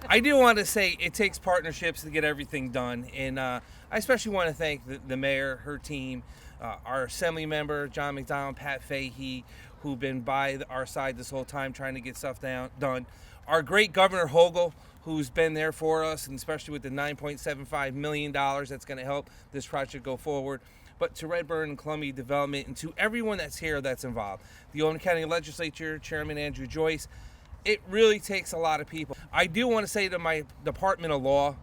I do want to say it takes partnerships to get everything done. And I especially want to thank the mayor, her team, our assembly member, John McDonald, Pat Fahey, who've been by our side this whole time trying to get stuff done. Our great Governor Hogle, who's been there for us, and especially with the $9.75 million that's going to help this project go forward. But to Redburn and Columbia Development, and to everyone that's here that's involved. The Albany County Legislature, Chairman Andrew Joyce, it really takes a lot of people. I do want to say to my Department of Law,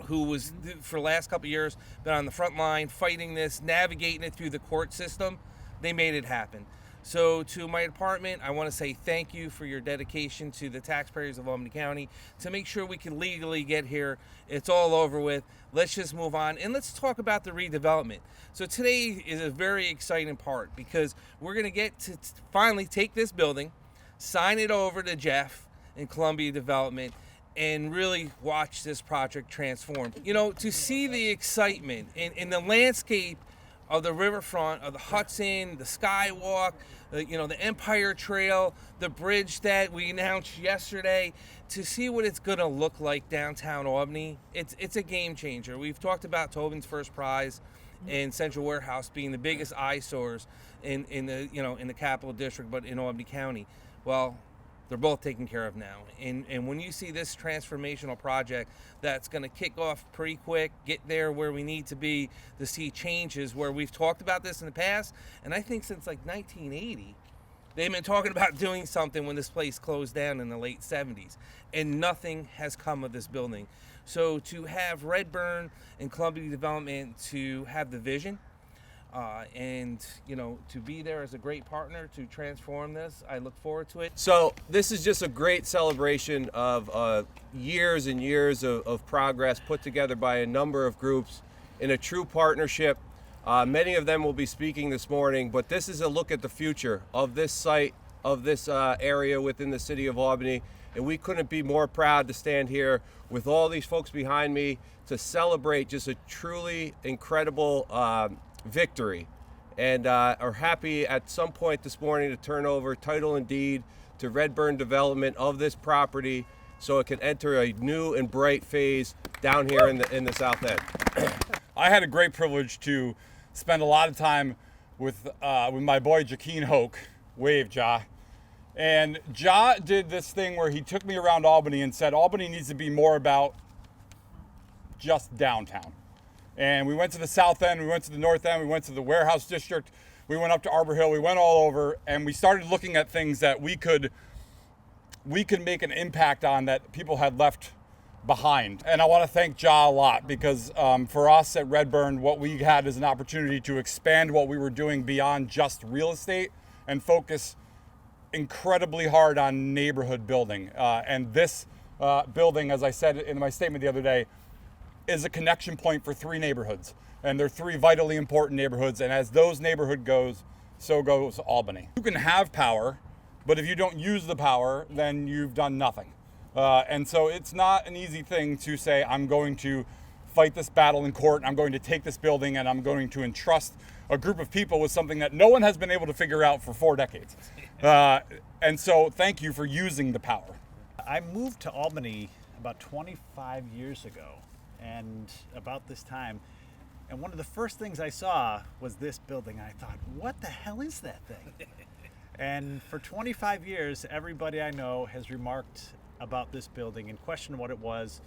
who was, for the last couple of years, been on the front line fighting this, navigating it through the court system, they made it happen. So to my department, I want to say thank you for your dedication to the taxpayers of Albany County to make sure we can legally get here. It's all over with. Let's just move on and let's talk about the redevelopment. So today is a very exciting part because we're going to get to finally take this building, sign it over to Jeff in Columbia Development, and really watch this project transform. You know, to see the excitement in the landscape of the riverfront, of the Hudson, the Skywalk, the Empire Trail, the bridge that we announced yesterday, to see what it's going to look like downtown Albany, it's a game changer. We've talked about Tobin's First Prize and Central Warehouse being the biggest eyesores in the Capital District, but in Albany County. Well, they're both taken care of now. And when you see this transformational project that's going to kick off pretty quick, get there where we need to be to see changes where we've talked about this in the past. And I think since like 1980, they've been talking about doing something when this place closed down in the late 70s. And nothing has come of this building. So to have Redburn and Columbia Development to have the vision, and to be there as a great partner to transform this, I look forward to it. So this is just a great celebration of years and years of progress put together by a number of groups in a true partnership. Many of them will be speaking this morning, but this is a look at the future of this site, of this area within the city of Albany. And we couldn't be more proud to stand here with all these folks behind me to celebrate just a truly incredible victory, and are happy at some point this morning to turn over title and deed to Redburn Development of this property so it can enter a new and bright phase down here in the South End. I had a great privilege to spend a lot of time with my boy Jaqueen Hoke, wave Ja. And Ja did this thing where he took me around Albany and said Albany needs to be more about just downtown. And we went to the South End, we went to the North End, we went to the Warehouse District, we went up to Arbor Hill, we went all over, and we started looking at things that we could make an impact on that people had left behind. And I want to thank Ja a lot because for us at Redburn, what we had is an opportunity to expand what we were doing beyond just real estate and focus incredibly hard on neighborhood building. And this building, as I said in my statement the other day, is a connection point for 3 neighborhoods. And they're 3 vitally important neighborhoods. And as those neighborhood goes, so goes Albany. You can have power, but if you don't use the power, then you've done nothing. And so it's not an easy thing to say, I'm going to fight this battle in court, I'm going to take this building, and I'm going to entrust a group of people with something that no one has been able to figure out for 4 decades. And so thank you for using the power. I moved to Albany about 25 years ago, and about this time, and one of the first things I saw was this building. I thought, what the hell is that thing? And for 25 years, everybody I know has remarked about this building and questioned what it was.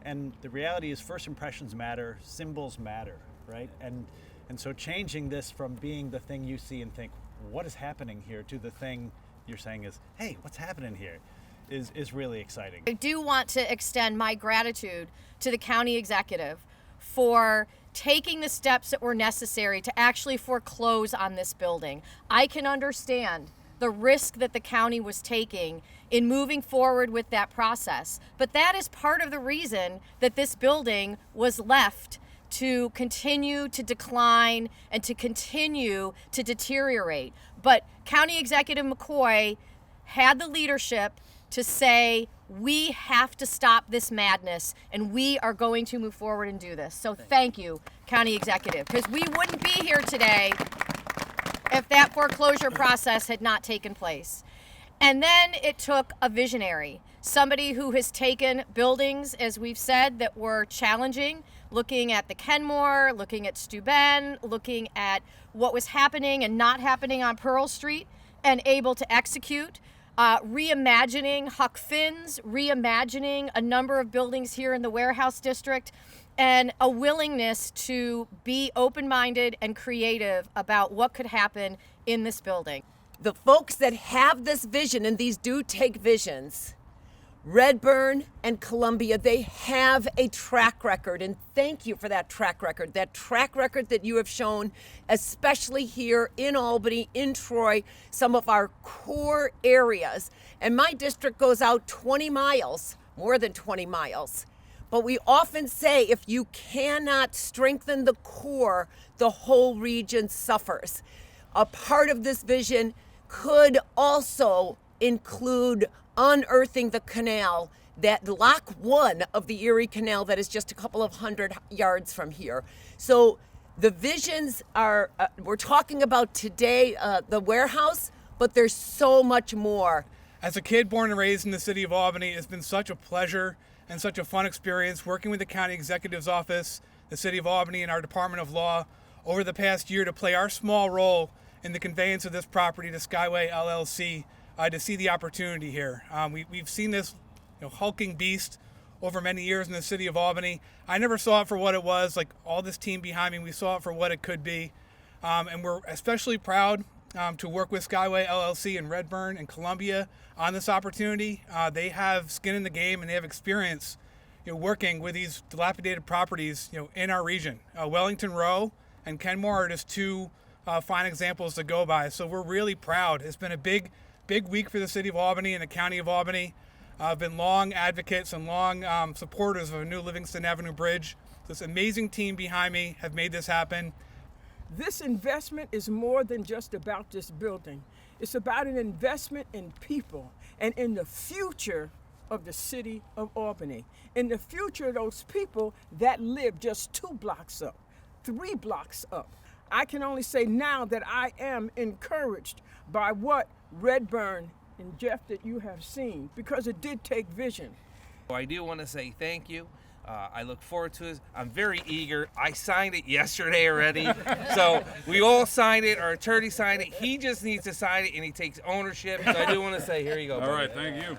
And the reality is first impressions matter, symbols matter, right? And so changing this from being the thing you see and think, what is happening here, to the thing you're saying is, hey, what's happening here, is really exciting. I do want to extend my gratitude to the county executive for taking the steps that were necessary to actually foreclose on this building. I can understand the risk that the county was taking in moving forward with that process, but that is part of the reason that this building was left to continue to decline and to continue to deteriorate. But County Executive McCoy had the leadership to say, we have to stop this madness and we are going to move forward and do this. So thank you, County Executive, because we wouldn't be here today if that foreclosure process had not taken place. And then it took a visionary. somebody who has taken buildings, as we've said, that were challenging, looking at the Kenmore, looking at Steuben, looking at what was happening and not happening on Pearl Street, and able to execute, reimagining Huck Finn's, reimagining a number of buildings here in the warehouse district, and a willingness to be open-minded and creative about what could happen in this building. The folks that have this vision, and these do take visions, Redburn and Columbia, they have a track record, and thank you for that track record that you have shown, especially here in Albany, in Troy, some of our core areas. And my district goes out 20 miles, more than 20 miles. But we often say if you cannot strengthen the core, the whole region suffers. A part of this vision could also include unearthing the canal, that Lock 1 of the Erie Canal that is just a couple of 100 yards from here. So the visions are, we're talking about today, the warehouse, but there's so much more. As a kid born and raised in the city of Albany, it's been such a pleasure and such a fun experience working with the County Executive's Office, the City of Albany, and our Department of Law over the past year to play our small role in the conveyance of this property to Skyway LLC to see the opportunity here. We've seen this hulking beast over many years in the City of Albany. I never saw it for what it was, like all this team behind me, we saw it for what it could be. And we're especially proud to work with Skyway LLC and Redburn and Columbia on this opportunity. They have skin in the game and they have experience working with these dilapidated properties in our region. Wellington Row and Kenmore are just two fine examples to go by. So we're really proud. It's been a big week for the City of Albany and the County of Albany. I've been long advocates and long supporters of a new Livingston Avenue Bridge. This amazing team behind me have made this happen. This investment is more than just about this building. It's about an investment in people and in the future of the City of Albany. In the future of those people that live just 2 blocks up, 3 blocks up. I can only say now that I am encouraged by what Redburn and Jeff that you have seen, because it did take vision. I do want to say thank you. I look forward to it. I'm very eager. I signed it yesterday already. So we all signed it. Our attorney signed it. He just needs to sign it, and he takes ownership. So I do want to say, here you go. All right, thank you.